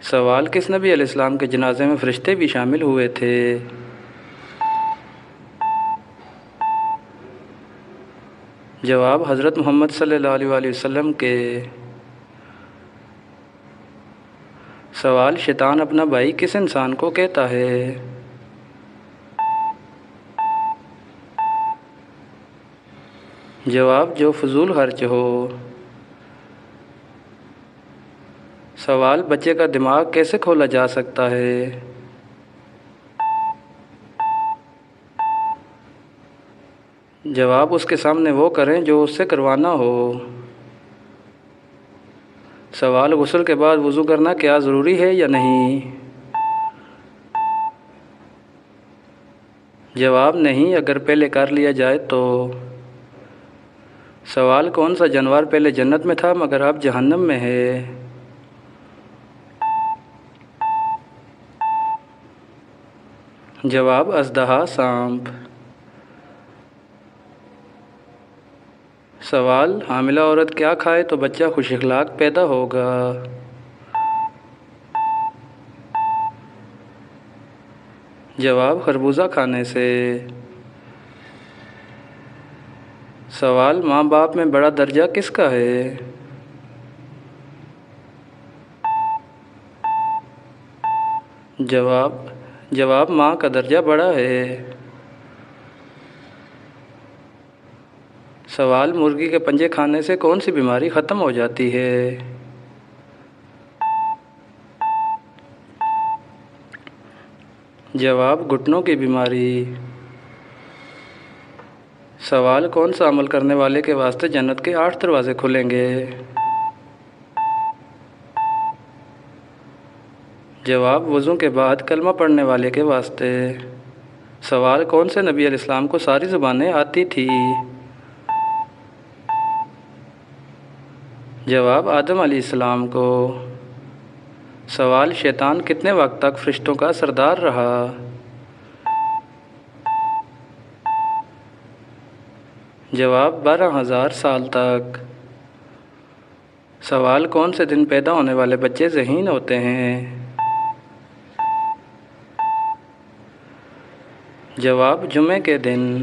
سوال، کس نبی علیہ السلام کے جنازے میں فرشتے بھی شامل ہوئے تھے؟ جواب، حضرت محمد صلی اللہ علیہ وآلہ وسلم کے۔ سوال، شیطان اپنا بھائی کس انسان کو کہتا ہے؟ جواب، جو فضول خرچ ہو۔ سوال، بچے کا دماغ کیسے کھولا جا سکتا ہے؟ جواب، اس کے سامنے وہ کریں جو اس سے کروانا ہو۔ سوال، غسل کے بعد وضو کرنا کیا ضروری ہے یا نہیں؟ جواب، نہیں، اگر پہلے کر لیا جائے تو۔ سوال، کون سا جانور پہلے جنت میں تھا مگر اب جہنم میں ہے؟ جواب، اژدہا سانپ۔ سوال، حاملہ عورت کیا کھائے تو بچہ خوش اخلاق پیدا ہوگا؟ جواب، خربوزہ کھانے سے۔ سوال، ماں باپ میں بڑا درجہ کس کا ہے؟ جواب، ماں کا درجہ بڑا ہے۔ سوال، مرغی کے پنجے کھانے سے کون سی بیماری ختم ہو جاتی ہے؟ جواب، گھٹنوں کی بیماری۔ سوال، کون سا عمل کرنے والے کے واسطے جنت کے 8 دروازے کھلیں گے؟ جواب، وضو کے بعد کلمہ پڑھنے والے کے واسطے۔ سوال، کون سے نبی علیہ السلام کو ساری زبانیں آتی تھی؟ جواب، آدم علیہ السلام کو۔ سوال، شیطان کتنے وقت تک فرشتوں کا سردار رہا؟ جواب، 12,000 سال تک۔ سوال، کون سے دن پیدا ہونے والے بچے ذہین ہوتے ہیں؟ جواب، جمعے کے دن۔